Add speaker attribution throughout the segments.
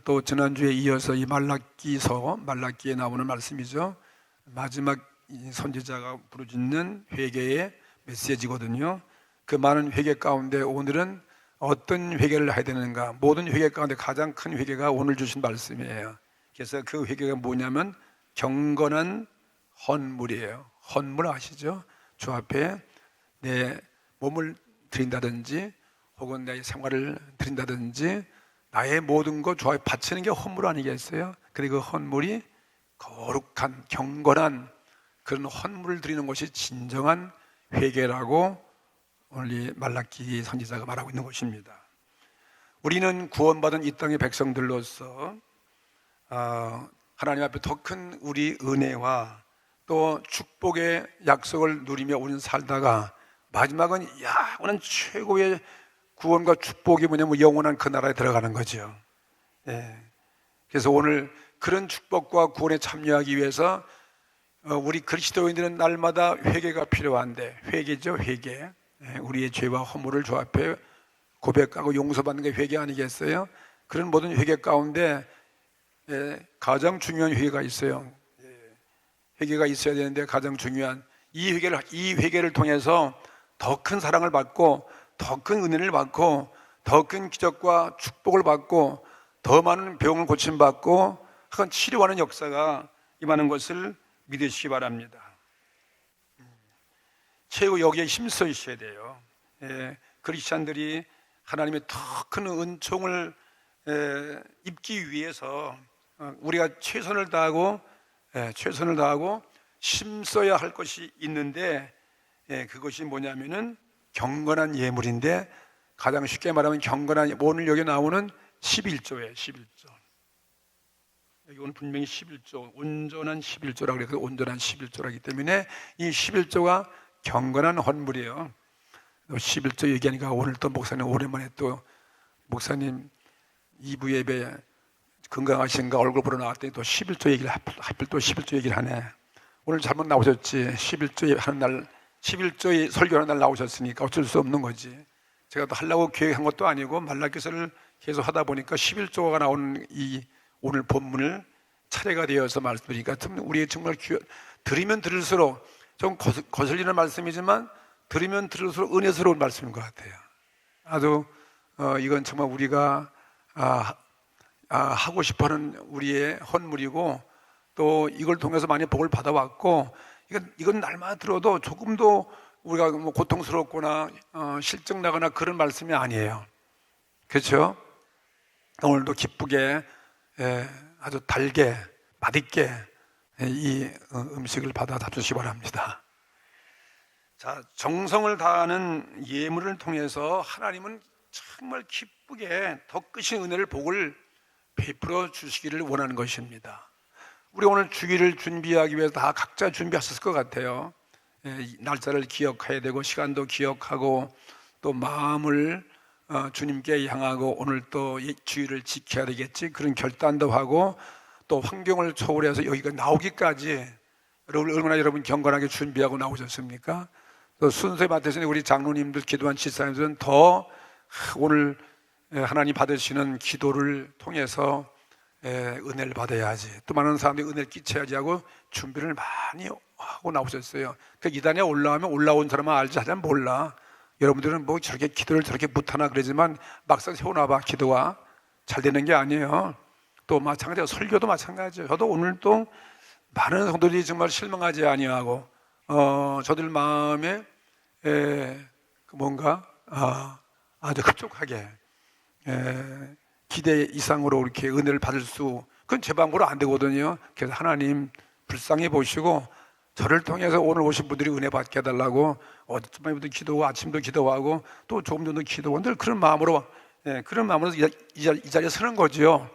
Speaker 1: 또 지난주에 이어서 이 말라기에 나오는 말씀이죠. 마지막 이 선지자가 부르짖는 회개의 메시지거든요. 그 많은 회개 가운데 오늘은 어떤 회개를 해야 되는가, 모든 회개 가운데 가장 큰 회개가 오늘 주신 말씀이에요. 그래서 그 회개가 뭐냐면 경건한 헌물이에요. 헌물 아시죠? 주 앞에 내 몸을 드린다든지 혹은 내 생활을 드린다든지 나의 모든 것 주 앞에 바치는 게 헌물 아니겠어요? 그리고 그 헌물이 거룩한 경건한 그런 헌물을 드리는 것이 진정한 회개라고 오늘 이 말라기 선지자가 말하고 있는 것입니다. 우리는 구원받은 이 땅의 백성들로서 하나님 앞에 더 큰 우리 은혜와 또 축복의 약속을 누리며 우리는 살다가 마지막은 오늘 최고의 구원과 축복이 뭐냐면 영원한 그 나라에 들어가는 거죠. 그래서 오늘 그런 축복과 구원에 참여하기 위해서 우리 그리스도인들은 날마다 회개가 필요한데, 회개죠, 회개. 우리의 죄와 허물을 주 앞에 고백하고 용서받는 게 회개 아니겠어요? 그런 모든 회개 가운데 가장 중요한 회개가 있어요. 회개가 있어야 되는데 가장 중요한 이 회개를 통해서 더 큰 사랑을 받고 더 큰 은혜를 받고 더 큰 기적과 축복을 받고 더 많은 병을 고침받고 그건 치료하는 역사가 임하는 것을 믿으시기 바랍니다. 최후 여기에 힘써 있어야 돼요. 크리스찬들이 하나님의 더 큰 은총을 입기 위해서 우리가 최선을 다하고 힘써야 할 것이 있는데, 그것이 뭐냐면은 경건한 예물인데, 가장 쉽게 말하면 경건한, 오늘 여기 나오는 11조예요. 11조. 여기 오늘 분명히 11조, 온전한 11조라고 그래서 온전한 11조라기 때문에 이 11조가 경건한 헌물이에요. 11조 얘기하니까 오늘 또 목사님 오랜만에 또 목사님 2부 예배 건강하신가 얼굴 보러 나왔더니 또 11조 얘기를 하필 또 11조 얘기를 하네. 오늘 잘못 나오셨지. 11조 하는 날, 11조 설교하는 날 나오셨으니까 어쩔 수 없는 거지. 제가 또 하려고 계획한 것도 아니고 말라기서를 계속 하다 보니까 11조가 나오는 이 오늘 본문을 차례가 되어서 말씀드리니까 우리의 정말 들으면 들을수록 좀 거슬리는 말씀이지만 들으면 들을수록 은혜스러운 말씀인 것 같아요. 아주 이건 정말 우리가 하고 싶어하는 우리의 헌물이고, 또 이걸 통해서 많이 복을 받아왔고, 이건 날마다 들어도 조금도 우리가 뭐 고통스럽거나 실증나거나 그런 말씀이 아니에요. 그렇죠? 오늘도 기쁘게 아주 달게 맛있게 이 음식을 받아 잡수시기 바랍니다. 자, 정성을 다하는 예물을 통해서 하나님은 정말 기쁘게 더 크신 은혜를 복을 베풀어 주시기를 원하는 것입니다. 우리 오늘 주기를 준비하기 위해서 다 각자 준비하셨을 것 같아요. 날짜를 기억해야 되고 시간도 기억하고 또 마음을 주님께 향하고 오늘 또 주의를 지켜야 되겠지, 그런 결단도 하고 또 환경을 초월해서 여기가 나오기까지 얼마나 여러분 경건하게 준비하고 나오셨습니까? 또 순서에 맞춰서 우리 장로님들, 기도한 지사님들은 더 오늘 하나님 받으시는 기도를 통해서 은혜를 받아야지, 또 많은 사람들이 은혜를 끼쳐야지 하고 준비를 많이 하고 나오셨어요. 그 이단에 올라오면 올라온 사람은 알지, 하자면 몰라. 여러분들은 뭐 저렇게 기도를 저렇게 못하나 그러지만 막상 세워놔봐 기도가 잘 되는 게 아니에요. 또 마찬가지로 설교도 마찬가지예요. 저도 오늘 또 많은 성도들이 정말 실망하지 아니하고 저들 마음에 뭔가 아주 흡족하게 기대 이상으로 이렇게 은혜를 받을 그건 제 방법으로 안 되거든요. 그래서 하나님 불쌍히 보시고 저를 통해서 오늘 오신 분들이 은혜 받게 해달라고 어젯밤에도 기도하고 아침도 기도하고 또 조금 전도 기도하고 늘 그런 마음으로 이 자리에 서는 거죠.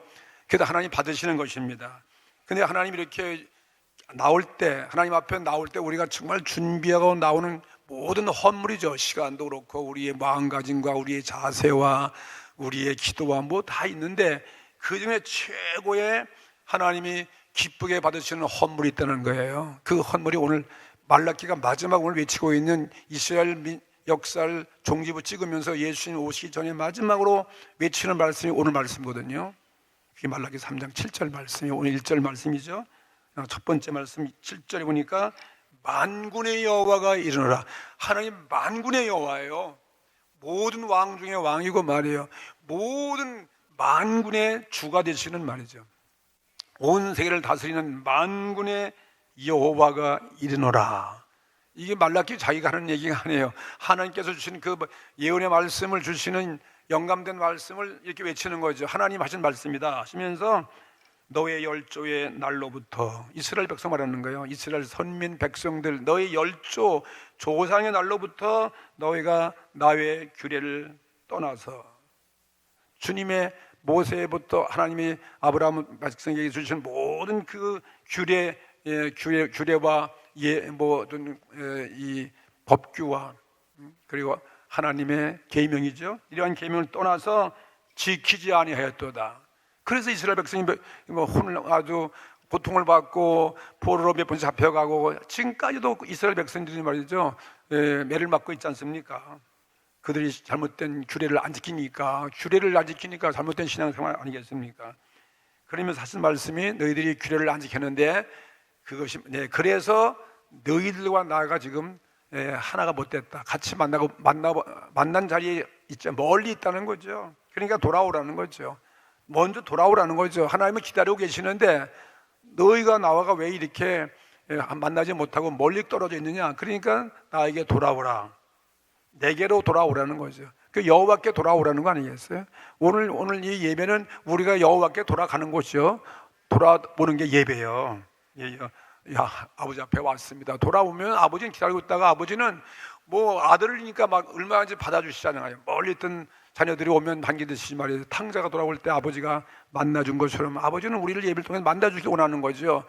Speaker 1: 그래서 하나님 받으시는 것입니다. 근데 하나님 이렇게 나올 때, 하나님 앞에 나올 때 우리가 정말 준비하고 나오는 모든 헌물이죠. 시간도 그렇고 우리의 마음가짐과 우리의 자세와 우리의 기도와 뭐 다 있는데 그 중에 최고의 하나님이 기쁘게 받으시는 헌물이 있다는 거예요. 그 헌물이 오늘 말라기가 마지막 오늘 외치고 있는 이스라엘 역사를 종지부 찍으면서 예수님 오시기 전에 마지막으로 외치는 말씀이 오늘 말씀이거든요. 그게 말라기 3장 7절 말씀이 오늘 1절 말씀이죠. 첫 번째 말씀 7절에 보니까 만군의 여호와가 이르노라. 하나님 만군의 여호와예요. 모든 왕 중에 왕이고 말이에요. 모든 만군의 주가 되시는 말이죠. 온 세계를 다스리는 만군의 여호와가 이르노라. 이게 말라기 자기가 하는 얘기가 아니에요. 하나님께서 주신 그 예언의 말씀을 주시는 영감된 말씀을 이렇게 외치는 거죠. 하나님 하신 말씀이다 하시면서 너의 열조의 날로부터, 이스라엘 백성 말하는 거예요. 이스라엘 선민 백성들, 너의 열조 조상의 날로부터 너희가 나의 규례를 떠나서, 주님의 모세부터 하나님이 아브라함 백성에게 주신 모든 그 규례와 모든 이 법규와 그리고 하나님의 계명이죠. 이러한 계명을 떠나서 지키지 아니하였도다. 그래서 이스라엘 백성이 혼을 아주 고통을 받고 포로로 몇 번 잡혀가고 지금까지도 이스라엘 백성들이 말이죠, 매를 맞고 있지 않습니까? 그들이 잘못된 규례를 안 지키니까 잘못된 신앙생활 아니겠습니까? 그러면 사실 말씀이 너희들이 규례를 안 지켰는데 그것이 그래서 너희들과 나가 지금 하나가 못됐다. 같이 만난 자리에 있죠. 멀리 있다는 거죠. 그러니까 돌아오라는 거죠. 먼저 돌아오라는 거죠. 하나님은 기다리고 계시는데 너희가 나와가 왜 이렇게 만나지 못하고 멀리 떨어져 있느냐? 그러니까 나에게 돌아오라. 내게로 돌아오라는 거죠. 그 여호와께 돌아오라는 거 아니겠어요? 오늘 이 예배는 우리가 여호와께 돌아가는 곳이요. 돌아보는 게 예배예요. 야, 아버지 앞에 왔습니다. 돌아오면 아버지는 기다리고 있다가 아버지는 아들이니까 막 얼마든지 받아주시잖아요. 멀리 있던 자녀들이 오면 반기듯이 말이에요. 탕자가 돌아올 때 아버지가 만나준 것처럼 아버지는 우리를 예배를 통해 만나주기 원하는 거죠.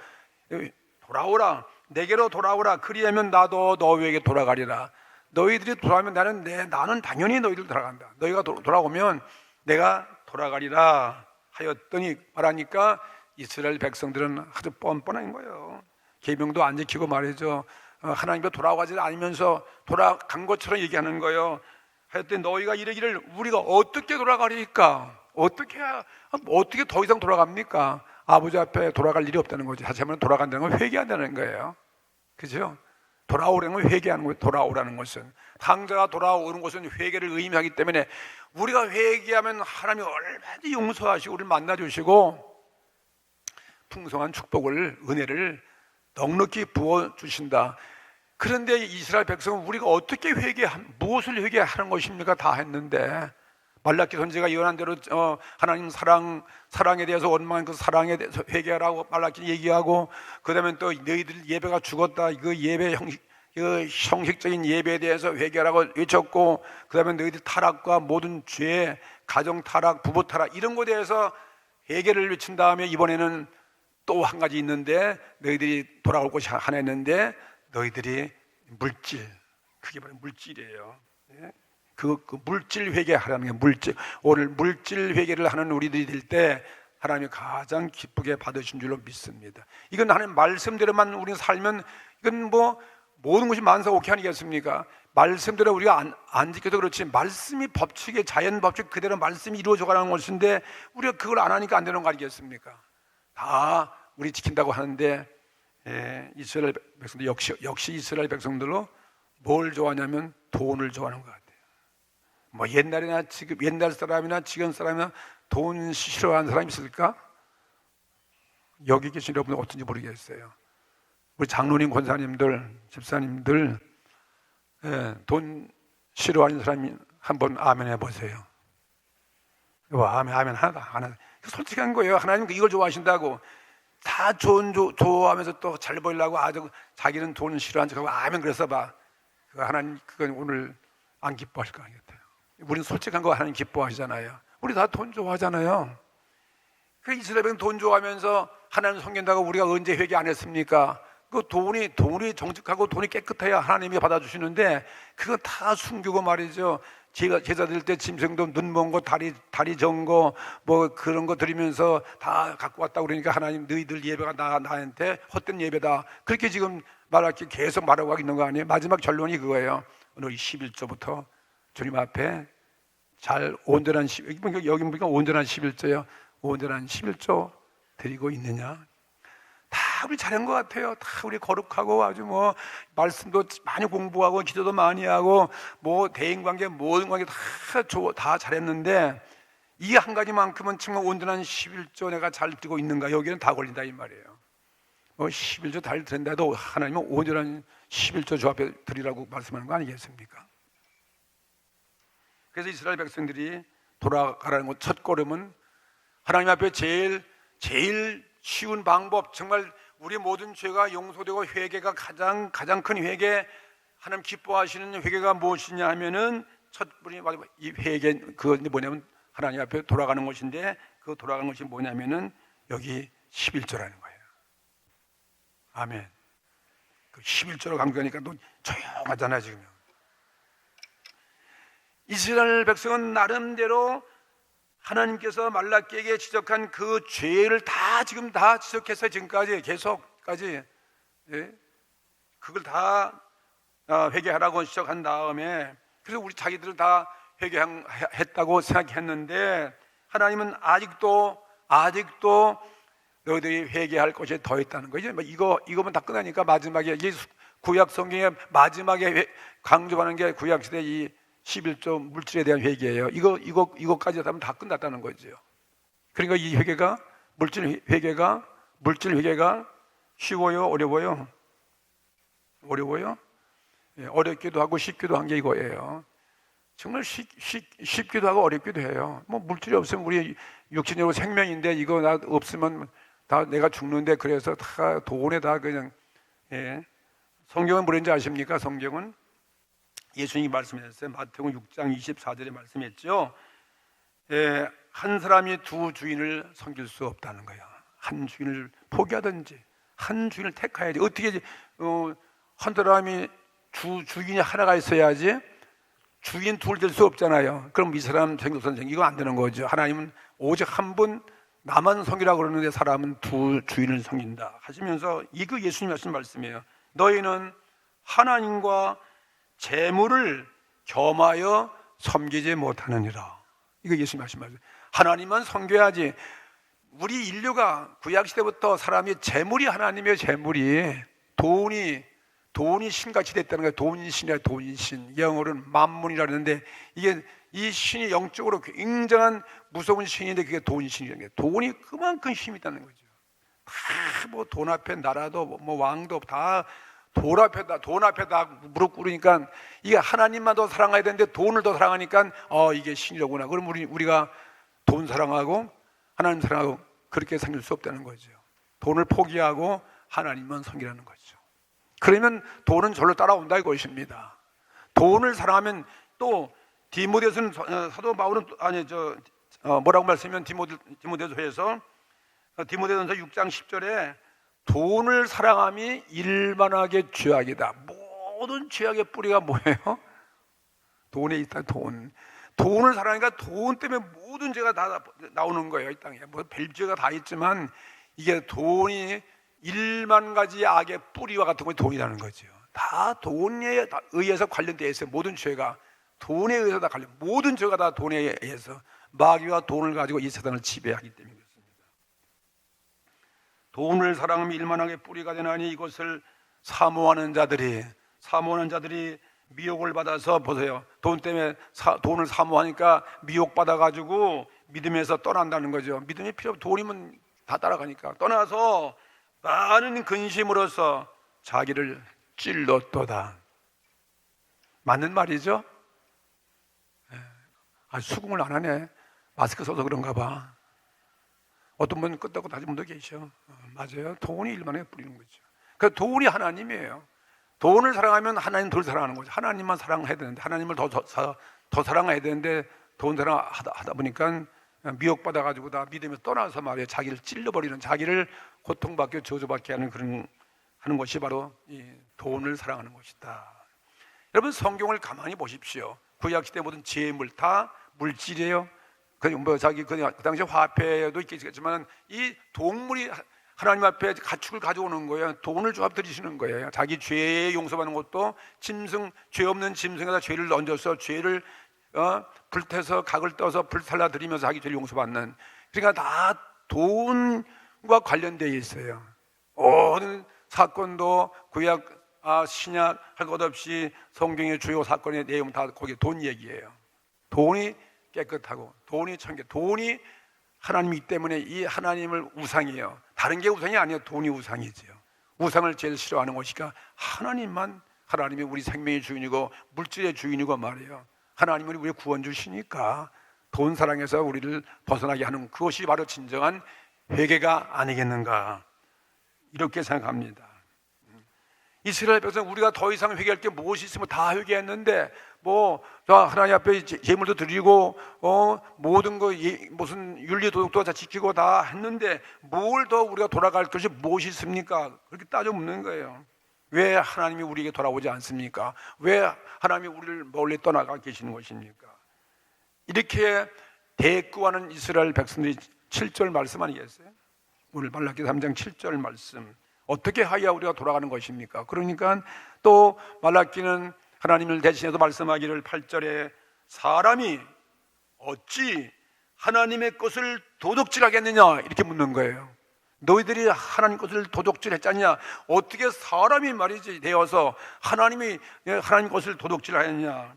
Speaker 1: 돌아오라, 내게로 돌아오라. 그리하면 나도 너희에게 돌아가리라. 너희들이 돌아오면 나는 당연히 너희들 돌아간다. 너희가 돌아오면 내가 돌아가리라 하였더니 말하니까 이스라엘 백성들은 아주 뻔뻔한 거예요. 계명도 안 지키고 말이죠. 하나님께 돌아가지 않으면서 돌아간 것처럼 얘기하는 거예요. 하여튼 너희가 이르기를 우리가 어떻게 돌아가리까? 어떻게 더 이상 돌아갑니까? 아버지 앞에 돌아갈 일이 없다는 거죠. 다시 한번 돌아간다는 건 회개한다는 거예요. 그죠? 돌아오라는 건 회개하는 거예요. 돌아오라는 것은 탕자가 돌아오는 것은 회개를 의미하기 때문에 우리가 회개하면 하나님이 얼마든지 용서하시고 우리를 만나주시고 풍성한 축복을, 은혜를 넉넉히 부어주신다. 그런데 이스라엘 백성은 우리가 어떻게 무엇을 회개하는 것입니까? 다 했는데 말라기 선지자가 예언한 대로 하나님 사랑에 대해서 원망한 그 사랑에 대해서 회개하라고 말라기 얘기하고, 그 다음에 또 너희들 예배가 죽었다, 그 예배 형식적인 예배에 대해서 회개하라고 외쳤고, 그 다음에 너희들 타락과 모든 죄, 가정 타락, 부부 타락 이런 것에 대해서 회개를 외친 다음에 이번에는 또 한 가지 있는데 너희들이 돌아올 곳이 하나 있는데 너희들이 물질, 그게 바로 물질이에요. 그 물질 회개하라는 게 물질. 오늘 물질 회개를 하는 우리들이 될 때 하나님이 가장 기쁘게 받으신 줄로 믿습니다. 이건 하나님 말씀대로만 우리가 살면 이건 모든 것이 만사오케 아니겠습니까? 말씀대로 우리가 안 지켜도 그렇지 말씀이 법칙에 자연 법칙 그대로 말씀이 이루어져 가는 것인데 우리가 그걸 안 하니까 안 되는 거 아니겠습니까? 다 우리 지킨다고 하는데 이스라엘 백성들 역시 이스라엘 백성들로 뭘 좋아하냐면 돈을 좋아하는 것 같아요. 옛날이나 지금 옛날 사람이나 지금 사람이나 돈 싫어하는 사람이 있을까? 여기 계신 여러분 어떤지 모르겠어요. 우리 장로님, 권사님들, 집사님들 돈 싫어하는 사람이 한번 아멘 해보세요. 아멘 하나도 안 하네. 솔직한 거예요. 하나님 이걸 좋아하신다고. 다 좋아하면서 또 잘 보이려고 아주 자기는 돈을 싫어하는 척하고 아멘 그래서 봐. 하나님 그건 오늘 안 기뻐하실 거 아니겠어요. 우리는 솔직한 거 하나님 기뻐하시잖아요. 우리 다 돈 좋아하잖아요. 그 이스라엘은 돈 좋아하면서 하나님 섬긴다고 우리가 언제 회개 안 했습니까? 그 돈이 정직하고 돈이 깨끗해야 하나님이 받아주시는데 그거 다 숨기고 말이죠. 제사 드릴 때 짐승도 눈 먼 거, 다리 전 거, 그런 거 드리면서 다 갖고 왔다고 그러니까 하나님 너희들 예배가 나한테 헛된 예배다. 그렇게 지금 계속 말하고 하고 있는 거 아니에요? 마지막 결론이 그거예요. 오늘 11조부터 주님 앞에 잘 온전한 여기 보니까 온전한 11조예요. 온전한 11조 드리고 있느냐? 다 우리 잘한 것 같아요. 다 우리 거룩하고 아주 뭐 말씀도 많이 공부하고 기도도 많이 하고 뭐 대인관계 모든 관계 다 잘했는데 이 한 가지만큼은 정말 온전한 11조 내가 잘 드리고 있는가? 여기는 다 걸린다 이 말이에요. 11조 잘 드린다도 하나님은 온전한 11조 주 앞에 드리라고 말씀하는 거 아니겠습니까? 그래서 이스라엘 백성들이 돌아가라는 것 첫 걸음은 하나님 앞에 제일 쉬운 방법, 정말 우리 모든 죄가 용서되고 회개가 가장 큰 회개, 하나님 기뻐하시는 회개가 무엇이냐 하면은 첫 분이 이 회개, 그건 뭐냐면 하나님 앞에 돌아가는 것인데, 그 돌아가는 것이 뭐냐면은 여기 11조라는 거예요. 아멘. 그 11조로 강조하니까 또 조용하잖아 지금. 이스라엘 백성은 나름대로 하나님께서 말라기에게 지적한 그 죄를 지금 다 지적해서 지금까지 계속까지, 그걸 다 회개하라고 지적한 다음에, 그래서 우리 자기들은 다 회개했다고 생각했는데 하나님은 아직도 너희들이 회개할 것이 더 있다는 거죠. 이거만 다 끝나니까 마지막에 구약 성경의 마지막에 강조하는 게 구약 시대 이 11조 물질에 대한 회개예요. 이거까지 하면 다 끝났다는 거죠. 그러니까 이 회개가 물질 회개가 쉬워요, 어려워요? 어려워요? 어렵기도 하고 쉽기도 한 게 이거예요. 정말 쉽기도 하고 어렵기도 해요. 뭐 물질이 없으면 우리 육신적으로 생명인데 이거 나 없으면 다 내가 죽는데, 그래서 다 돈에 다 그냥, 성경은 뭐랬는지 아십니까? 성경은 예수님이 말씀하셨어요. 마태복음 6장 24절에 말씀했죠. 한 사람이 두 주인을 섬길 수 없다는 거예요. 한 주인을 포기하든지 한 주인을 택해야지. 어떻게 한 사람이 주인이 하나가 있어야지 주인 둘 될 수 없잖아요. 그럼 이 사람 생각선 이거 안 되는 거죠. 하나님은 오직 한 분 나만 섬기라고 그러는데 사람은 두 주인을 섬긴다 하시면서, 이거 예수님 하신 말씀이에요. 너희는 하나님과 재물을 겸하여 섬기지 못하느니라. 이거 예수님 하신 말씀. 하나님만 섬겨야지. 우리 인류가 구약시대부터 사람이 재물이 하나님의 재물이 돈이 신같이 됐다는 거예요. 돈신이야, 돈신. 영어로는 만문이라 그러는데, 이게 이 신이 영적으로 굉장한 무서운 신인데 그게 돈신이라는 거예요. 돈이 그만큼 힘이 있다는 거죠. 다 뭐 돈 앞에 나라도 뭐 왕도 다 돈 앞에 다 무릎 꿇으니까, 이게 하나님만 더 사랑해야 되는데 돈을 더 사랑하니까 이게 신이로구나. 그럼 우리가 돈 사랑하고 하나님 사랑하고 그렇게 섬길 수 없다는 거죠. 돈을 포기하고 하나님만 섬기라는 거죠. 그러면 돈은 절로 따라온다 이것입니다. 돈을 사랑하면 또 디모데서는 사도 바울은 뭐라고 말씀하면 디모데서에서 디모데전서 6장 10절에 돈을 사랑함이 일만하게 죄악이다. 모든 죄악의 뿌리가 뭐예요? 돈에 있다. 돈을 사랑하니까 돈 때문에 모든 죄가 다 나오는 거예요. 이 땅에 뭐 별죄가 다 있지만 이게 돈이 1만 가지 악의 뿌리와 같은 것이 돈이라는 거죠. 다 돈에 의해서 관련되어 있어요. 모든 죄가 돈에 의해서 다 모든 죄가 다 돈에 의해서 마귀와 돈을 가지고 이 세상을 지배하기 때문에 그렇습니다. 돈을 사랑하면 일만하게 뿌리가 되나니 이것을 사모하는 자들이 미혹을 받아서, 보세요. 돈 때문에 돈을 사모하니까 미혹받아 가지고 믿음에서 떠난다는 거죠. 믿음이 필요 없고 돈이면 다 따라가니까 떠나서 많은 근심으로써 자기를 찔렀도다. 맞는 말이죠? 수긍을 안 하네. 마스크 써서 그런가 봐. 어떤 분은 끄떡고 다시 분도 계셔. 맞아요. 돈이 일만에 뿌리는 거죠. 그 돈이 하나님이에요. 돈을 사랑하면 하나님 덜 사랑하는 거죠. 하나님만 사랑해야 되는데, 하나님을 더 사랑해야 되는데 돈 사랑하다 보니까 미혹받아 가지고 다 믿음에서 떠나서 말이에요. 자기를 찔러버리는, 자기를 고통받게 저주받게 하는 것이 바로 이 돈을 사랑하는 것이다. 여러분, 성경을 가만히 보십시오. 구약시대 모든 재물 다 물질이에요. 그 당시 화폐도 있겠지만 이 동물이 하나님 앞에 가축을 가져오는 거예요. 돈을 조합 드리시는 거예요. 자기 죄 용서받는 것도 죄 없는 짐승에다 죄를 얹어서 죄를 불태서 각을 떠서 불살라 드리면서 자기 죄를 용서받는, 그러니까 다 돈과 관련되어 있어요. 모든 사건도 구약, 신약 할 것 없이 성경의 주요 사건의 내용 다 거기에 돈 얘기예요. 돈이 깨끗하고 돈이 청결, 돈이 하나님이기 때문에 이 하나님을 우상이에요. 다른 게 우상이 아니에요. 돈이 우상이지요. 우상을 제일 싫어하는 것이니까 하나님만, 하나님이 우리 생명의 주인이고 물질의 주인이고 말이에요. 하나님은 우리 구원주시니까 돈 사랑해서 우리를 벗어나게 하는 그것이 바로 진정한 회개가 아니겠는가, 이렇게 생각합니다. 이스라엘 백성, 우리가 더 이상 회개할 게 무엇이 있으면 다 회개했는데 하나님 앞에 제물도 드리고 모든 거 무슨 윤리 도덕도 다 지키고 다 했는데 뭘 더 우리가 돌아갈 것이 무엇이 있습니까? 그렇게 따져 묻는 거예요. 왜 하나님이 우리에게 돌아오지 않습니까? 왜 하나님이 우리를 멀리 떠나가 계시는 것입니까? 이렇게 대꾸하는 이스라엘 백성들이 7절 말씀 아니겠어요? 오늘 말라기 3장 7절 말씀, 어떻게 하여야 우리가 돌아가는 것입니까? 그러니까 또 말라기는 하나님을 대신해서 말씀하기를 8절에 사람이 어찌 하나님의 것을 도둑질하겠느냐, 이렇게 묻는 거예요. 너희들이 하나님 것을 도둑질했잖냐? 어떻게 사람이 말이지 되어서 하나님 것을 도둑질하였냐,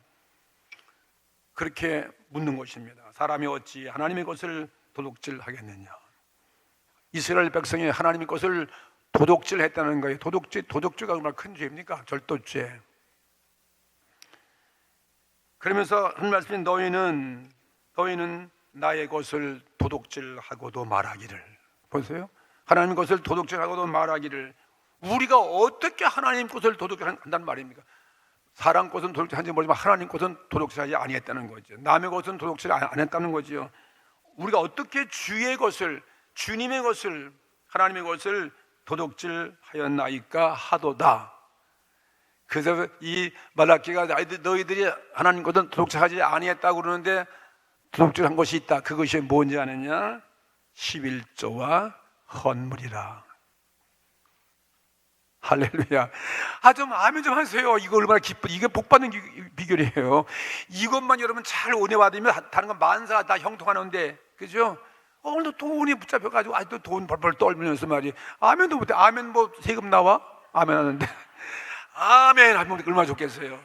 Speaker 1: 그렇게 묻는 것입니다. 사람이 어찌 하나님의 것을 도둑질하겠느냐. 이스라엘 백성이 하나님의 것을 도둑질했다는 거예요. 도둑질가 얼마나 큰 죄입니까? 절도죄. 그러면서 한 말씀이 너희는 나의 것을 도둑질하고도 말하기를. 보세요. 하나님 것을 도둑질하고도 말하기를. 우리가 어떻게 하나님 것을 도둑질한다는 말입니까? 사람 것은 도둑질한지 모르지만 하나님 것은 도둑질하지 아니했다는 거죠. 남의 것은 도둑질 안 했다는 거죠. 우리가 어떻게 주의 것을, 주님의 것을, 하나님의 것을 도둑질하였나이까 하도다. 그래서 이 말라기가 너희들이 하나님 것은 도둑질하지 아니했다고 그러는데 도둑질한 것이 있다. 그것이 뭔지 아느냐? 11조와 헌물이라. 할렐루야. 좀 아멘 좀 하세요. 이거 얼마나 기쁜, 이게 복받는 비결이에요. 이것만 여러분 잘 은혜 받으면 다른 건 만사 다 형통하는데, 그죠? 오늘도 돈이 붙잡혀가지고 아직도 돈 벌벌 떨면서 말이에요. 아멘도 못해. 아멘 세금 나와? 아멘 하는데 아멘 하면 얼마나 좋겠어요.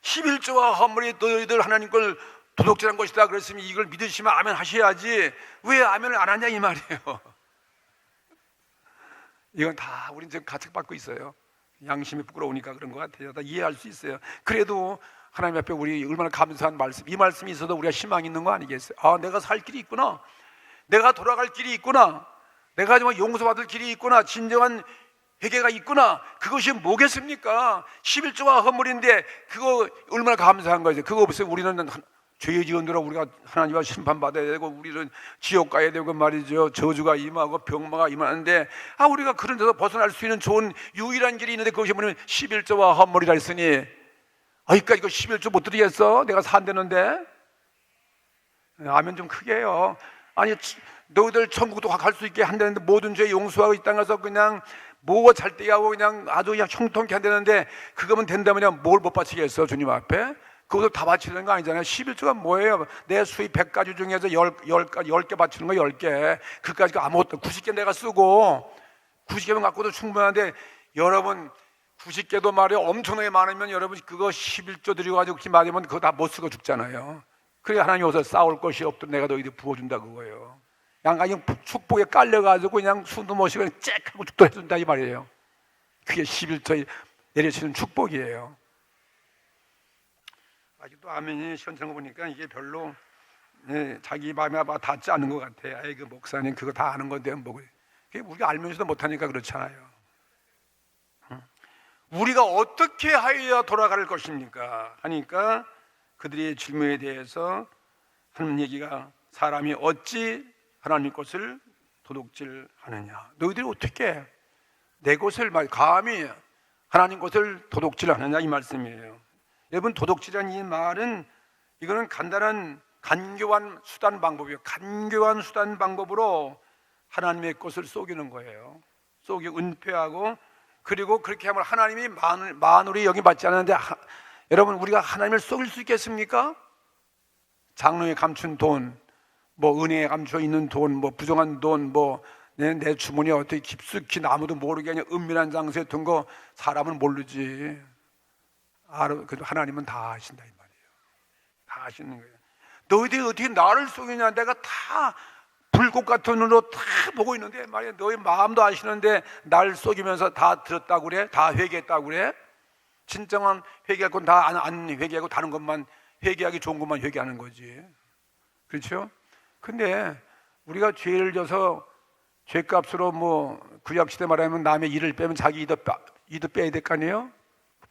Speaker 1: 11조와 헌물이 너희들 하나님 걸 도둑질한 것이다 그랬으면 이걸 믿으시면 아멘 하셔야지 왜 아멘을 안 하냐 이 말이에요. 이건 다 우린 지금 가책받고 있어요. 양심이 부끄러우니까 그런 것 같아요. 다 이해할 수 있어요. 그래도 하나님 앞에 우리 얼마나 감사한 말씀, 이 말씀이 있어도 우리가 희망이 있는 거 아니겠어요? 내가 살 길이 있구나, 내가 돌아갈 길이 있구나, 내가 정말 용서받을 길이 있구나, 진정한 회개가 있구나. 그것이 뭐겠습니까? 11조와 헌물인데 그거 얼마나 감사한 거죠. 그거 없으면 우리는 죄의 지은대로 우리가 하나님과 심판받아야 되고 우리는 지옥 가야 되고 말이죠. 저주가 임하고 병마가 임하는데 우리가 그런 데서 벗어날 수 있는 좋은 유일한 길이 있는데 그것이 뭐냐면 11조와 헌물이라 했으니 그러니까 이거 11조 못 드리겠어? 내가 산다는데. 아멘 좀 크게 해요. 아니 너희들 천국도 갈 수 있게 한다는데 모든 죄 용서하고 이 땅에서 그냥 뭐 잘되게 하고 그냥 아주 그냥 형통케 한다는데 그거면 된다면 뭘 못 바치겠어 주님 앞에? 그것도 다 바치는 거 아니잖아요. 11조가 뭐예요? 내 수입 100가지 중에서 10개 바치는 거 10개. 그까지 아무것도 90개 내가 쓰고 90개만 갖고도 충분한데 여러분 90개도 말이에요. 엄청나게 많으면 여러분 그거 11조 드리고 가지고 그렇게 맞으면 그거 다 못 쓰고 죽잖아요. 그래 하나님 오서 싸울 것이 없도록 내가 너희들 부어준다 그거예요. 양간이 축복에 깔려가지고 그냥 숨도 못 쉬고 쨍 하고 죽도록 해준다 이 말이에요. 그게 11조에 내려치는 축복이에요. 아직도 아멘이 시원찮은 거 보니까 이게 별로 자기 마음에 닿지 않는 것 같아요. 그 목사님 그거 다 아는 건데 뭐 그게 우리가 알면서도 못하니까 그렇잖아요. 우리가 어떻게 하여야 돌아갈 것입니까? 하니까 그들의 질문에 대해서 하는 얘기가 사람이 어찌 하나님 것을 도둑질하느냐. 너희들이 어떻게 내 것을 감히 하나님 것을 도둑질하느냐 이 말씀이에요. 여러분 도둑질이라는 이 말은 이거는 간교한 수단 방법이에요. 간교한 수단 방법으로 하나님의 것을 속이는 거예요. 은폐하고 그리고 그렇게 하면 하나님이 만울이 여기 받지 않는데 여러분 우리가 하나님을 속일 수 있겠습니까? 장로에 감춘 돈 뭐 은행에 감춰 있는 돈, 뭐 부정한 돈, 뭐 내 주머니에 어떻게 깊숙이 아무도 모르게 그냥 은밀한 장소에 둔 거 사람은 모르지. 그래도 하나님은 다 아신다 이 말이에요. 다 아시는 거예요. 너희들이 어떻게 나를 속이냐? 내가 다 불꽃 같은 눈으로 다 보고 있는데 말이야. 너희 마음도 아시는데 날 속이면서 다 들었다고 그래? 다 회개했다고 그래? 진정한 회개할 건 다 안 회개하고 다른 것만 회개하기 좋은 것만 회개하는 거지. 그렇죠? 근데 우리가 죄를 져서 죄값으로 뭐 구약시대 말하면 남의 이를 빼면 자기 이도 빼야 될 거 아니에요?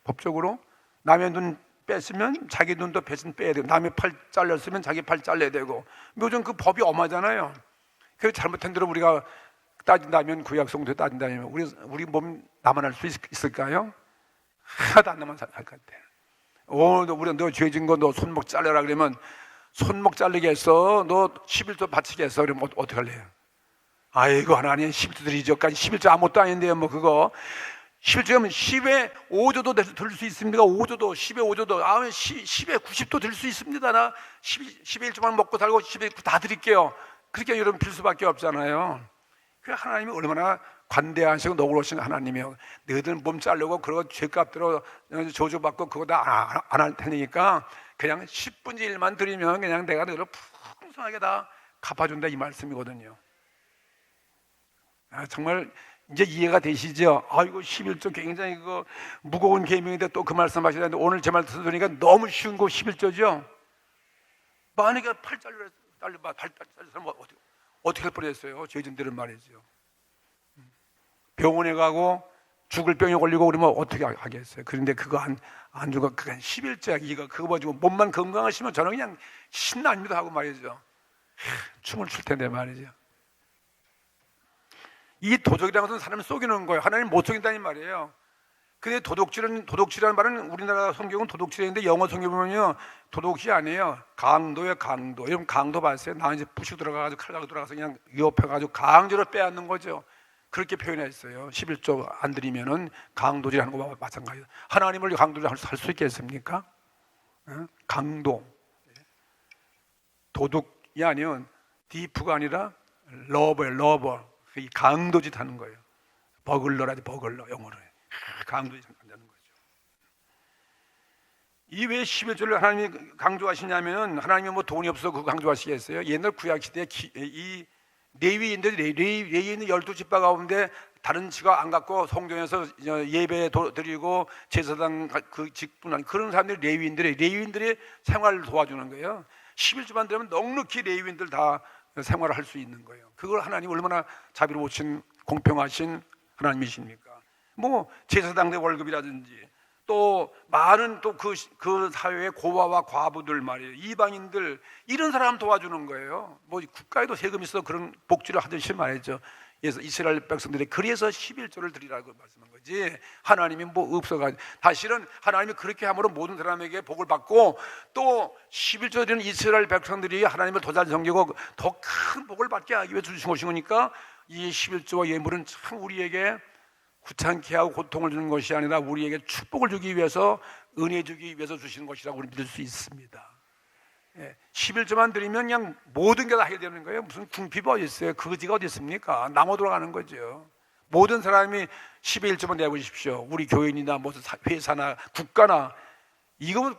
Speaker 1: 법적으로 남의 눈 뺐으면 자기 눈도 빼야 되고, 남의 팔 잘렸으면 자기 팔 잘라야 되고, 요즘 그 법이 엄하잖아요. 그래서 잘못한 대로 우리가 따진다면, 구약성도 따진다면 우리 몸 나만 할 수 있을까요? 하나도 안 나만 할 것 같아. 우리가 너 죄진 거 너 손목 잘라라 그러면 손목 잘리게 했어, 너 11조 바치게 했어, 그러면 어떻게 할래요? 아이고 하나님 11조 드리죠까지 11조 아무것도 아닌데요. 뭐 그거 11조면 10에 5조도 들 수 있습니까? 5조도 10에 5조도 10에 90도 들 수 있습니다. 나 11조만 먹고 살고 10에 9 다 드릴게요. 그렇게 여러분 빌 수밖에 없잖아요. 그 하나님이 얼마나 관대하시고 너그러우신 하나님이에요. 너희들 몸 자르고 그러고 죄값대로 저주받고 그거 다 안 할 테니까 그냥 10분의 1만 드리면 그냥 내가 너를 풍성하게 다 갚아준다 이 말씀이거든요. 정말 이제 이해가 되시죠? 아이고 11조 굉장히 그 무거운 계명인데 또 그 말씀 하시는데 오늘 제 말 들으니까 너무 쉬운 거 11조죠? 만약에 팔 잘려서 어떻게 할 뻔했어요? 죄진들은 말이죠. 병원에 가고 죽을 병에 걸리고 그러면 어떻게 하겠어요? 그런데 그거 안 주고 그건 11조야. 이거 그거 가지고 몸만 건강하시면 저는 그냥 신납니다 하고 말이죠. 춤을 출 텐데 말이죠. 이 도덕이라는 것은 사람을 속이는 거예요. 하나님 못 속인다는 말이에요. 근데 도덕질이라는 말은 우리나라 성경은 도덕질인데 영어 성경 보면요 도덕질 아니에요. 강도예요, 강도. 여러분 강도 봤어요? 나 이제 부시고 들어가가지고 칼 가지고 들어가서 그냥 위협해가지고 강제로 빼앗는 거죠. 그렇게 표현했어요. 11조 안 드리면은 강도질하는 거와 마찬가지예요. 하나님을 강도질 할 수 있겠습니까? 강도. 도덕이 아니면 디프가 아니라 러버예요, 러버. 이 강도짓 하는 거예요. 버글러라지 버글러 영어로 강도짓 한다는 거죠. 이 왜 11조를 하나님이 강조하시냐면 하나님이 뭐 돈이 없어서 그거 강조하시겠어요? 옛날 구약 시대에 이 레위인들이 레위인 12지파 가운데 다른 지가 안 갖고 성전에서 예배 드리고 제사장 그 직분한 그런 사람들이 레위인들이 생활을 도와주는 거예요. 11조만 되면 넉넉히 레위인들 다 생활을 할 수 있는 거예요. 그걸 하나님 얼마나 자비로우신 공평하신 하나님이십니까? 뭐 제사장들 월급이라든지 또 많은 또 그 사회의 고아와 과부들 말이에요. 이방인들 이런 사람 도와주는 거예요. 뭐 국가에도 세금 있어 그런 복지를 하듯이 말이죠. 그래서 이스라엘 백성들이 그래서 11조를 드리라고 말씀한 거지. 하나님이 뭐 없어가지고 사실은 하나님이 그렇게 함으로 모든 사람에게 복을 받고 또 11조 드리는 이스라엘 백성들이 하나님을 더 잘 섬기고 더 큰 복을 받게 하기 위해 주신 것인 거니까 이 11조와 예물은 참 우리에게 귀찮게 하고 고통을 주는 것이 아니라 우리에게 축복을 주기 위해서 은혜 주기 위해서 주시는 것이라고 우리는 믿을 수 있습니다. 11조만 드리면 그냥 모든 게 다 해결되는 거예요. 무슨 궁핍이 어디 있어요? 거지가 어디 있습니까? 남아 돌아가는 거죠. 모든 사람이 11조만 1조만 내보십시오. 우리 교인이나 무슨 회사나 국가나 이거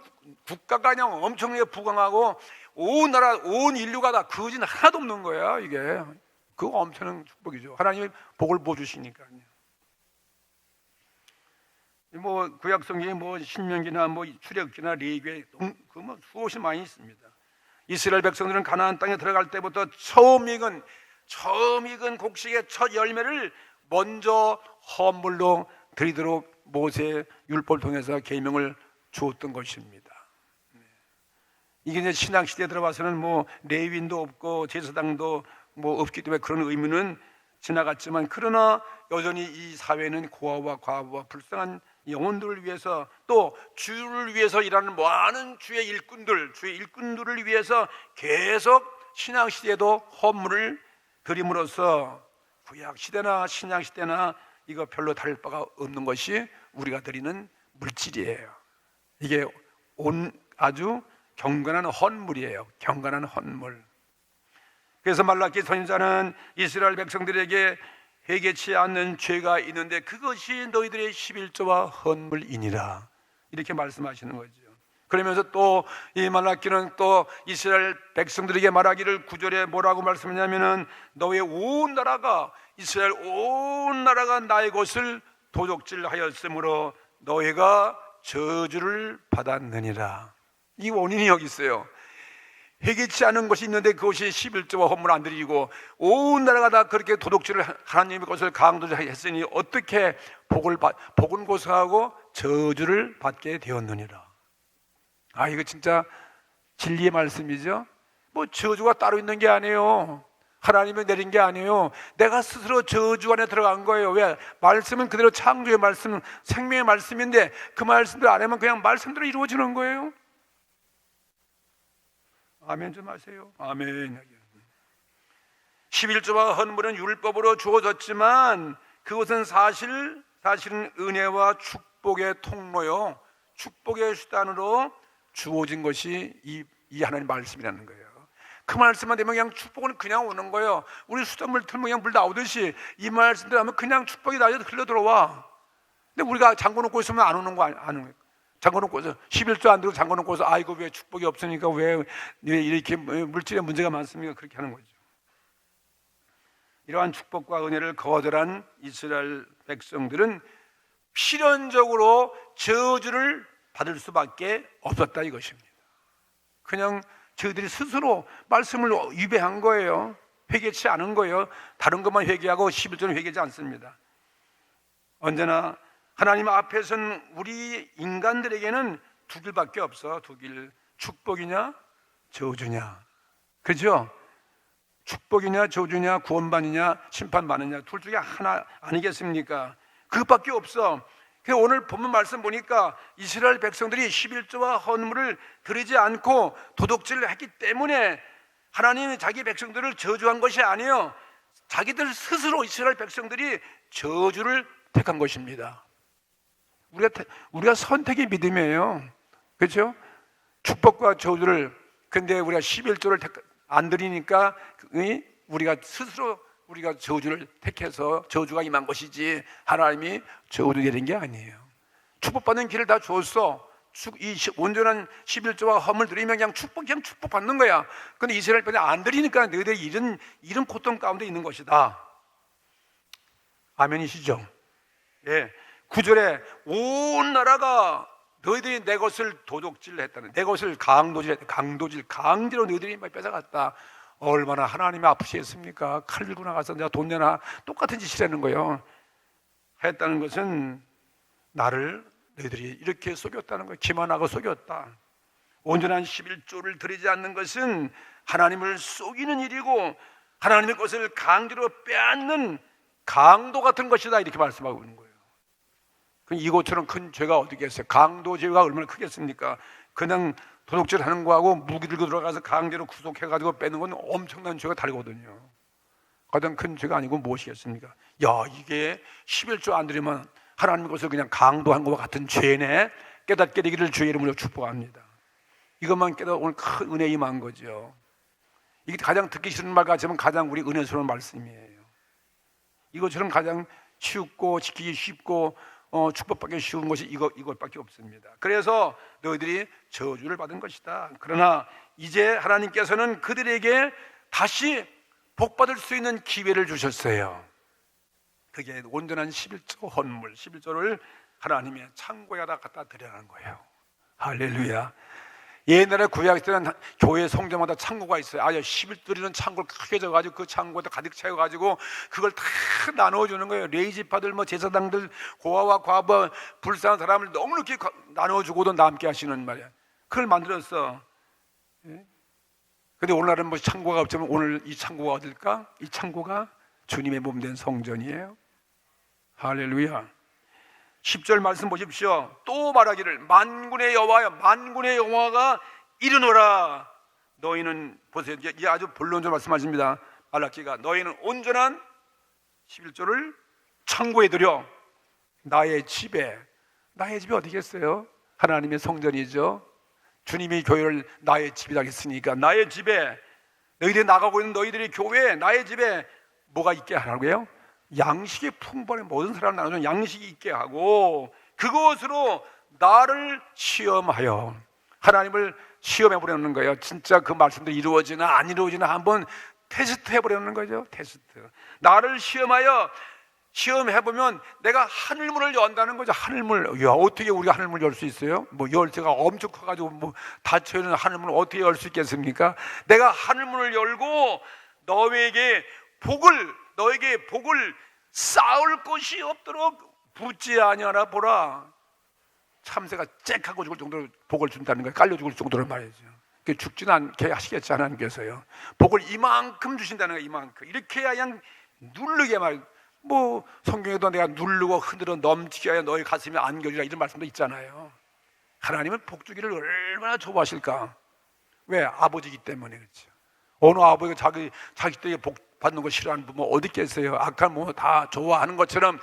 Speaker 1: 국가가 그냥 엄청나게 부강하고 온 나라 온 인류가 다 거지는 하나도 없는 거야. 이게 그거 엄청난 축복이죠. 하나님이 복을 부어주시니까요. 뭐 구약 성경에 뭐 신명기나 뭐 출애굽기나 레위기에 그 뭐 수없이 많이 있습니다. 이스라엘 백성들은 가나안 땅에 들어갈 때부터 처음 익은 곡식의 첫 열매를 먼저 헌물로 드리도록 모세 율법을 통해서 계명을 주었던 것입니다. 이게 이제 신약 시대에 들어와서는 뭐 레위인도 없고 제사장도 뭐 없기 때문에 그런 의무는 지나갔지만 그러나 여전히 이 사회는 고아와 과부와 불쌍한 영혼들을 위해서 또 주를 위해서 일하는 많은 주의 일꾼들을 위해서 계속 신약 시대에도 헌물을 드림으로써 구약 시대나 신약 시대나 이거 별로 다를 바가 없는 것이 우리가 드리는 물질이에요. 이게 아주 경건한 헌물이에요. 경건한 헌물. 그래서 말라기 선지자는 이스라엘 백성들에게 회개치 않는 죄가 있는데 그것이 너희들의 11조와 헌물이니라, 이렇게 말씀하시는 거죠. 그러면서 또 이 말라기는 또 이스라엘 백성들에게 말하기를 9절에 뭐라고 말씀하냐면은 너의 온 나라가, 이스라엘 온 나라가 나의 것을 도적질하였으므로 너희가 저주를 받았느니라. 이 원인이 여기 있어요. 회개치 않은 것이 있는데 그것이 11조와 헌물 안 드리고 온 나라가 다 그렇게 도둑질을 하나님의 것을 강도했으니 어떻게 복은 고사하고 저주를 받게 되었느니라. 아, 이거 진짜 진리의 말씀이죠. 뭐 저주가 따로 있는 게 아니에요. 하나님이 내린 게 아니에요. 내가 스스로 저주 안에 들어간 거예요. 왜? 말씀은 그대로 창조의 말씀, 생명의 말씀인데 그 말씀들 안 하면 그냥 말씀대로 이루어지는 거예요. 아멘 좀 하세요. 아멘. 11조와 헌물은 율법으로 주어졌지만 그것은 사실은 은혜와 축복의 통로요, 축복의 수단으로 주어진 것이 이 하나님 말씀이라는 거예요. 그 말씀만 되면 그냥 축복은 그냥 오는 거예요. 우리 수돗물 틀면 그냥 물 나오듯이 이 말씀대로 하면 그냥 축복이 나에서 흘러 들어와. 근데 우리가 잠궈놓고 있으면 안 오는 거 아니에요. 잠궈놓고서 11조 안 들고 잠궈놓고서 아이고 왜 축복이 없으니까 왜 이렇게 물질에 문제가 많습니까? 그렇게 하는 거죠. 이러한 축복과 은혜를 거절한 이스라엘 백성들은 필연적으로 저주를 받을 수밖에 없었다 이것입니다. 그냥 저희들이 스스로 말씀을 위배한 거예요. 회개치 않은 거예요. 다른 것만 회개하고 11조는 회개하지 않습니다. 언제나 하나님 앞에서는 우리 인간들에게는 두 길밖에 없어. 두 길. 축복이냐 저주냐. 그죠? 축복이냐 저주냐, 구원받느냐 심판받느냐, 둘 중에 하나 아니겠습니까? 그것밖에 없어. 오늘 본문 말씀 보니까 이스라엘 백성들이 11조와 헌물을 드리지 않고 도둑질을 했기 때문에 하나님이 자기 백성들을 저주한 것이 아니에요. 자기들 스스로 이스라엘 백성들이 저주를 택한 것입니다. 우리가 선택의 믿음이에요. 그렇죠? 축복과 저주를, 근데 우리가 11조를 안 드리니까 우리가 스스로 우리가 저주를 택해서 저주가 임한 것이지 하나님이 저주 내린 게 아니에요. 축복받는 길을 다 줬어. 이 온전한 11조와 헌물 드리면 그냥 축복받는 거야. 근데 이스라엘 백성이 안 드리니까 너희들이 이런 고통 가운데 있는 것이다. 아멘이시죠? 예. 9절에 온 나라가 너희들이 내 것을 도둑질했다는, 내 것을 강도로 너희들이 뺏어갔다. 얼마나 하나님이 아프시겠습니까? 칼 들고 나가서 내가 돈 내나 똑같은 짓이라는 거예요. 했다는 것은 나를 너희들이 이렇게 속였다는 거예요. 기만하고 속였다. 온전한 11조를 드리지 않는 것은 하나님을 속이는 일이고 하나님의 것을 강제로 빼앗는 강도 같은 것이다, 이렇게 말씀하고 있는 거예요. 이것처럼 큰 죄가 어디 있겠어요? 강도 죄가 얼마나 크겠습니까? 그냥 도둑질 하는 거하고 무기 들고 들어가서 강제로 구속해가지고 빼는 건 엄청난 죄가 다르거든요. 가장 큰 죄가 아니고 무엇이겠습니까? 야, 이게 11조 안 드리면 하나님의 것을 그냥 강도한 것과 같은 죄네. 깨닫게 되기를 주의 이름으로 축복합니다. 이것만 깨닫고 오늘 큰 은혜 임한 거죠. 이게 가장 듣기 싫은 말 같지만 가장 우리 은혜스러운 말씀이에요. 이것처럼 가장 쉽고 지키기 쉽고 축복받기 쉬운 것이 이것밖에 없습니다. 그래서 너희들이 저주를 받은 것이다. 그러나 이제 하나님께서는 그들에게 다시 복받을 수 있는 기회를 주셨어요. 그게 온전한 11조 헌물, 11조를 하나님의 창고에다 갖다 드리라는 거예요. 할렐루야. 옛날에 구약 때는 교회 성전마다 창고가 있어요. 11조 드리는 창고를 크게 져가지고 그 창고에다 가득 채워가지고 그걸 다 나눠주는 거예요. 레이지파들, 제사장들, 고아와 과부, 불쌍한 사람을 넉넉히 나눠주고도 남게 하시는 말이야. 그걸 만들었어. 근데 오늘날은 창고가 없지만 오늘 이 창고가 어딜까? 이 창고가 주님의 몸된 성전이에요. 할렐루야. 10절 말씀 보십시오. 또 말하기를 만군의 여호와여, 만군의 여호와가 이르노라. 너희는, 보세요, 이게 아주 본론적으로 말씀하십니다. 말라기가 너희는 온전한 11조를 창고에 들여 나의 집에 어디겠어요? 하나님의 성전이죠. 주님이 교회를 나의 집이라 했으니까 나의 집에 너희들이 나가고 있는 너희들이 교회에, 나의 집에 뭐가 있게 하라고요? 양식이 풍부한 모든 사람 나눠주는 양식이 있게 하고, 그것으로 나를 시험하여, 하나님을 시험해 보려는 거예요. 진짜 그 말씀도 이루어지나 안 이루어지나 한번 테스트 해보려는 거죠. 테스트. 나를 시험해보면 내가 하늘문을 연다는 거죠. 하늘문. 야, 어떻게 우리가 하늘문을 열 수 있어요? 뭐 열쇠가 엄청 커가지고 뭐 닫혀있는 하늘문을 어떻게 열 수 있겠습니까? 내가 하늘문을 열고 너에게 복을 쌓을 곳이 없도록 붙지 아니하라 보라. 참새가 쨍하고 죽을 정도로 복을 준다는 거예요. 깔려 죽을 정도로 말이죠. 죽지는 않게 하시겠지, 하나님께서요. 복을 이만큼 주신다는 거예요. 이만큼. 이렇게 해야 그냥 누르게 뭐 성경에도 내가 누르고 흔들어 넘치게 하여 너희 가슴에 안겨주라 이런 말씀도 있잖아요. 하나님은 복 주기를 얼마나 좋아하실까? 왜? 아버지이기 때문에 그렇죠. 어느 아버지가 자기 때에 복 받는 거 싫어하는 부모 어디 있겠어요? 악한 부모 다 좋아하는 것처럼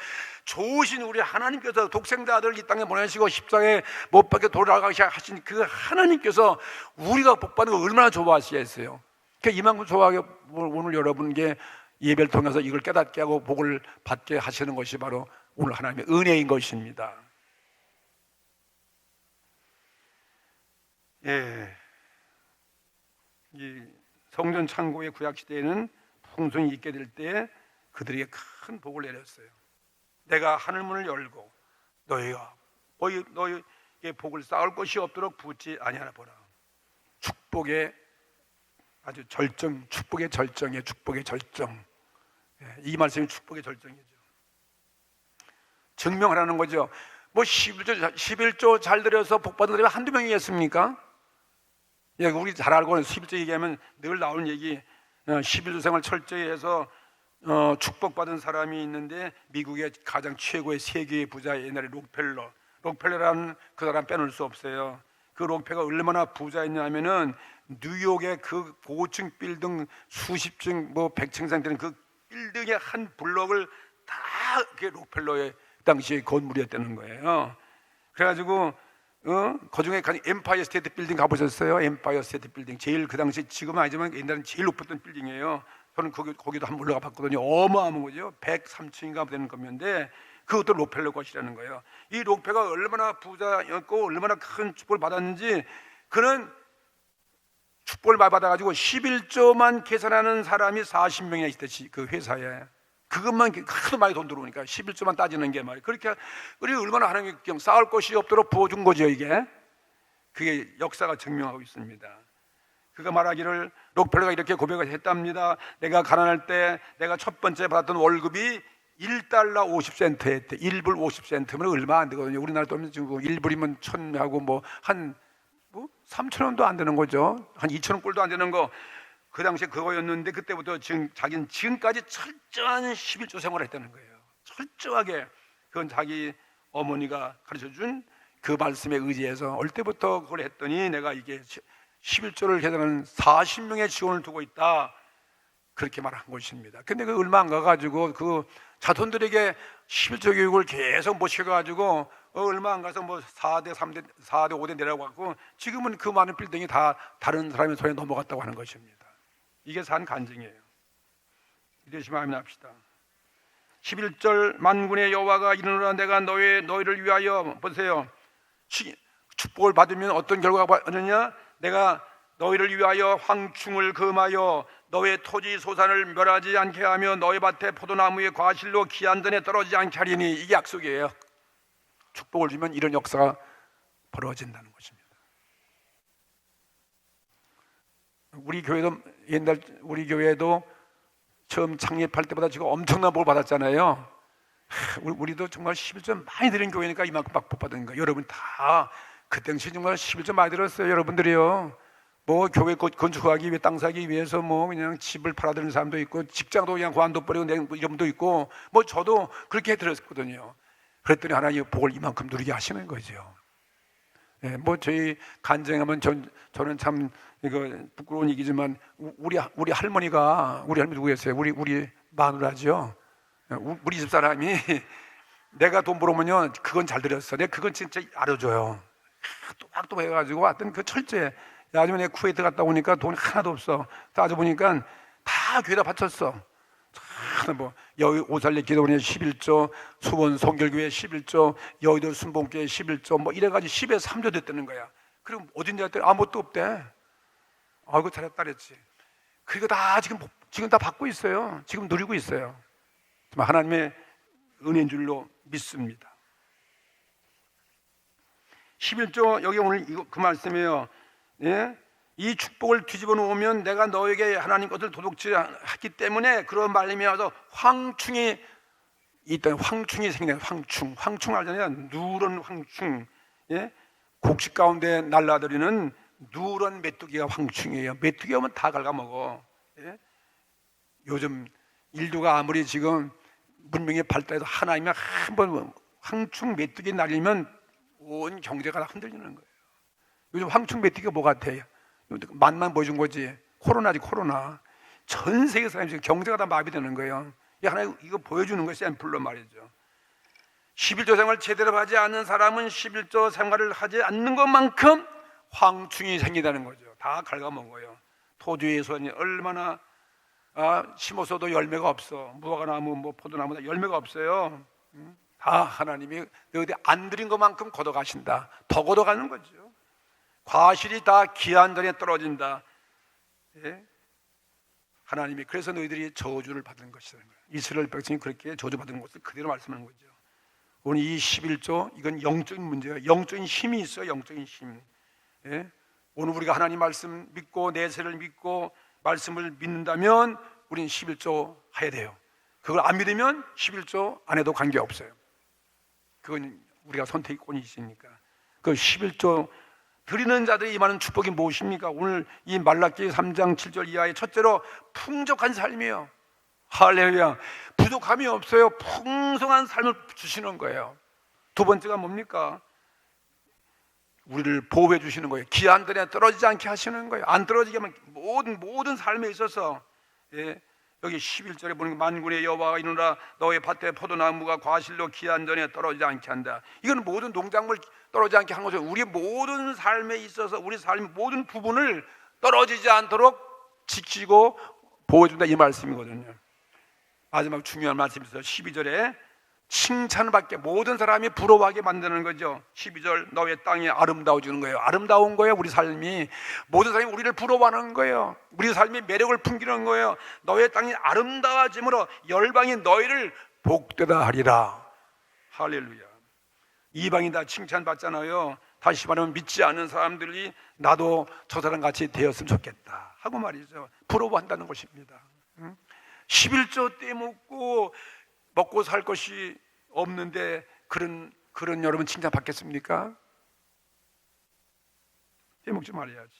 Speaker 1: 좋으신 우리 하나님께서 독생자 아들을 이 땅에 보내시고 십자가에 못 박혀 돌아가게 하신 그 하나님께서 우리가 복 받는 거 얼마나 좋아하시겠어요? 그러니까 이만큼 좋아하게 오늘 여러분께 예배를 통해서 이걸 깨닫게 하고 복을 받게 하시는 것이 바로 오늘 하나님의 은혜인 것입니다. 예, 이 성전 창고의 구약 시대에는 풍성이 있게 될 때 그들에게 큰 복을 내렸어요. 내가 하늘문을 열고 너희에게 복을 쌓을 것이 없도록 붙지 아니하라 보라. 축복의 아주 축복의 절정이에요. 축복의 절정. 이 말씀이 축복의 절정이죠. 증명하라는 거죠. 뭐 11조 잘 드려서 복 받은 사람이 한두 명이겠습니까? 우리 잘 알고 11조 얘기하면 늘 나오는 얘기, 11조 생활 철저히 해서 축복받은 사람이 있는데 미국의 가장 최고의 세계의 부자, 옛날에 록펠러라는 그 사람 빼놓을 수 없어요. 그 록펠러가 얼마나 부자였냐면은 뉴욕의 그 고층 빌딩 수십 층 뭐 100층 이상 되는 그 빌딩의 한 블록을 다 그게 록펠러의 당시의 건물이었다는 거예요. 그래가지고 그 중에 엠파이어 스테이트 빌딩 가보셨어요? 엠파이어 스테이트 빌딩 제일 그 당시 지금은 아니지만 옛날엔 제일 높았던 빌딩이에요. 저는 거기도 한번 올라가 봤거든요. 어마어마한 거죠. 103층인가 되는 건데 그것도 록펠러 것이라는 거예요. 이 록펠러가 얼마나 부자였고 얼마나 큰 축복을 받았는지, 그는 축복을 받아가지고 11조만 계산하는 사람이 40명이나 있듯이 그 회사에 그것만 하도 많이 돈 들어오니까 11조만 따지는 게 말이에요. 그렇게 우리 얼마나 하나님께 쌓을 것이 없도록 부어준 거죠. 이게 그게 역사가 증명하고 있습니다. 그가 말하기를, 록펠러가 이렇게 고백을 했답니다. 내가 가난할 때 내가 첫 번째 받았던 월급이 1달러 50센트였대. 1불 50센트면 얼마 안 되거든요. 우리나라 돈은 지금 1불이면 1,000하고 뭐 3,000원도 안 되는 거죠. 한 2,000원 꼴도 안 되는 거. 그 당시에 그거였는데 그때부터 자기는 지금까지 철저한 11조 생활을 했다는 거예요. 철저하게. 그건 자기 어머니가 가르쳐준 그 말씀에 의지해서 올 때부터 그걸 했더니 내가 이게 11조를 계산하는 40명의 직원을 두고 있다. 그렇게 말한 것입니다. 근데 그 얼마 안 가가지고 그 자손들에게 11조 교육을 계속 못 시켜가지고 얼마 안 가서 뭐 4대, 3대, 4대, 5대 내려가고 지금은 그 많은 빌딩이 다 다른 사람의 손에 넘어갔다고 하는 것입니다. 이게 산 간증이에요. 이러시면 아멘 합시다. 11절 만군의 여호와가 이르노라 내가 너희를 위하여 보세요. 축복을 받으면 어떤 결과가 받느냐? 내가 너희를 위하여 황충을 금하여 너의 토지 소산을 멸하지 않게 하며 너희 밭에 포도나무의 과실로 기한 전에 떨어지지 않게 하리니. 이게 약속이에요. 축복을 주면 이런 역사가 벌어진다는 것입니다. 우리 교회도 처음 창립할 때보다 지금 엄청난 복을 받았잖아요. 우리도 정말 11조 많이 드린 교회니까 이만큼 복 받은 거예요. 여러분 다 그 당시 정말 11조 많이 들었어요. 여러분들이요. 뭐 교회 건축하기 위해 땅 사기 위해서 뭐 그냥 집을 팔아드는 사람도 있고 직장도 그냥 관둬버리고 이런 분도 있고 뭐 저도 그렇게 들었거든요. 그랬더니 하나님 복을 이만큼 누리게 하시는 거죠. 예, 뭐 저희 간증하면 저는 참 이거 부끄러운 얘기지만 우리 할머니가 우리 할머니 누구였어요? 우리 마누라죠. 우리 집 사람이 내가 돈 벌어오면요 그건 잘 드렸어. 내가 그건 진짜 알아줘요. 또박또 해가지고 하여튼 그 철저해. 아주머니 쿠웨이트 갔다 오니까 돈이 하나도 없어. 따져보니까 다 교회다 바쳤어. 뭐 여기 오살레 기도원에 11조, 수원 성결교회 11조, 여의도 순복교회 11조, 뭐 이래가지고 10에 3조 됐다는 거야. 그럼 어딘지 했더니 아무것도 없대. 아이고 잘했다 그랬지. 그리고 다 지금 다 받고 있어요. 지금 누리고 있어요. 하나님의 은혜인 줄로 믿습니다. 11조 여기 오늘 그 말씀이에요. 예? 이 축복을 뒤집어 놓으면 내가 너에게 하나님 것을 도둑질하기 때문에 그런 말씀이어서 황충이 있다. 황충이 생겨요. 황충 알잖아요. 누런 황충. 예? 곡식 가운데 날라다니는 누런 메뚜기가 황충이에요. 메뚜기 오면 다 갉아먹어. 예? 요즘 인류가 아무리 지금 문명이 발달해도 하나님이 한번 황충 메뚜기 날리면 온 경제가 다 흔들리는 거예요. 요즘 황충 메뚜기가 뭐 같아요? 맛만 보여준 거지. 코로나지 코로나. 전 세계 사람이 지금 경제가 다 마비되는 거예요. 하나님 이거 보여주는 것이 샘플로 말이죠. 11조 생활 제대로 하지 않는 사람은 11조 생활을 하지 않는 것만큼 황충이 생기다는 거죠. 다 갉아먹어요. 토주에서는 얼마나 심어서도 열매가 없어. 무화과나무, 뭐 포도나무 열매가 없어요. 다 하나님이 너희들 안 드린 것만큼 걷어가신다. 더 걷어가는 거죠. 과실이 다 기한 전에 떨어진다. 예? 하나님이 그래서 너희들이 저주를 받은 것이라는 거예요. 이스라엘 백성이 그렇게 저주받은 것을 그대로 말씀하는 거죠. 오늘 이 11조 이건 영적인 문제예요. 영적인 힘이 있어요. 영적인 힘. 예? 오늘 우리가 하나님 말씀 믿고 내세를 믿고 말씀을 믿는다면 우리는 11조 해야 돼요. 그걸 안 믿으면 11조 안 해도 관계없어요. 그건 우리가 선택권이 있으니까. 그 11조 드리는 자들이 임하는 축복이 무엇입니까? 오늘 이 말라기 3장 7절 이하의 첫째로 풍족한 삶이에요. 할렐루야. 부족함이 없어요. 풍성한 삶을 주시는 거예요. 두 번째가 뭡니까? 우리를 보호해 주시는 거예요. 기한 전에 떨어지지 않게 하시는 거예요. 안 떨어지게 하면 모든 삶에 있어서 예, 여기 11절에 보는 만군의 여호와가 이르노라 너의 밭에 포도나무가 과실로 기한 전에 떨어지지 않게 한다. 이건 모든 농작물 떨어지지 않게 한 거죠. 우리 모든 삶에 있어서 우리 삶의 모든 부분을 떨어지지 않도록 지키고 보호해준다 이 말씀이거든요. 마지막 중요한 말씀이 있어요. 12절에 칭찬을 받게 모든 사람이 부러워하게 만드는 거죠. 12절 너의 땅이 아름다워지는 거예요. 아름다운 거예요. 우리 삶이 모든 사람이 우리를 부러워하는 거예요. 우리 삶이 매력을 풍기는 거예요. 너의 땅이 아름다워짐으로 열방이 너희를 복되다 하리라. 할렐루야. 이방이 다 칭찬받잖아요. 다시 말하면 믿지 않는 사람들이 나도 저 사람 같이 되었으면 좋겠다 하고 말이죠. 부러워한다는 것입니다. 11조 떼먹고 살 것이 없는데 그런 여러분 칭찬 받겠습니까? 떼먹지 말아야지.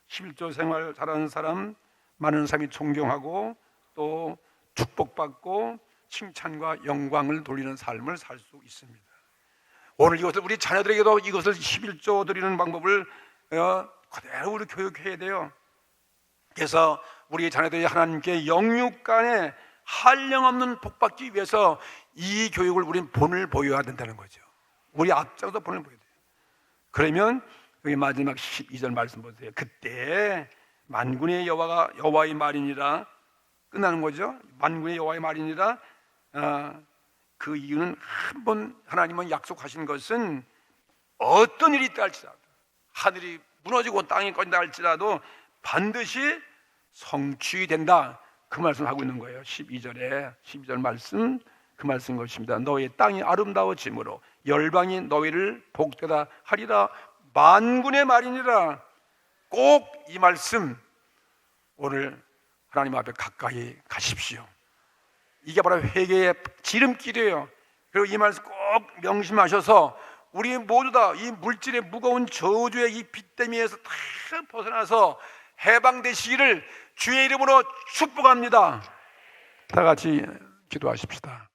Speaker 1: 11조 생활 잘하는 사람 많은 사람이 존경하고 또 축복받고 칭찬과 영광을 돌리는 삶을 살 수 있습니다. 오늘 이것을 우리 자녀들에게도 이것을 11조 드리는 방법을 그대로 우리 교육해야 돼요. 그래서 우리 자녀들이 하나님께 영육간에 한량없는 복받기 위해서 이 교육을 우리는 본을 보여야 된다는 거죠. 우리 앞장서 본을 보여야 돼요. 그러면 여기 마지막 12절 말씀 보세요. 그때 만군의 여호와의 말이니라 끝나는 거죠. 만군의 여호와의 말이니라. 그 이유는 한번 하나님은 약속하신 것은 어떤 일이 있다 할지라도 하늘이 무너지고 땅이 꺼진다 할지라도 반드시 성취된다. 그 말씀을 하고 있는 거예요. 12절 말씀 그 말씀인 것입니다. 너의 땅이 아름다워짐으로 열방이 너희를 복되다 하리라. 만군의 말이니라. 꼭 이 말씀 오늘 하나님 앞에 가까이 가십시오. 이게 바로 회개의 지름길이에요. 그리고 이 말씀 꼭 명심하셔서 우리 모두 다 이 물질의 무거운 저주의 이 빚더미에서 다 벗어나서 해방되시기를 주의 이름으로 축복합니다. 다 같이 기도하십시다.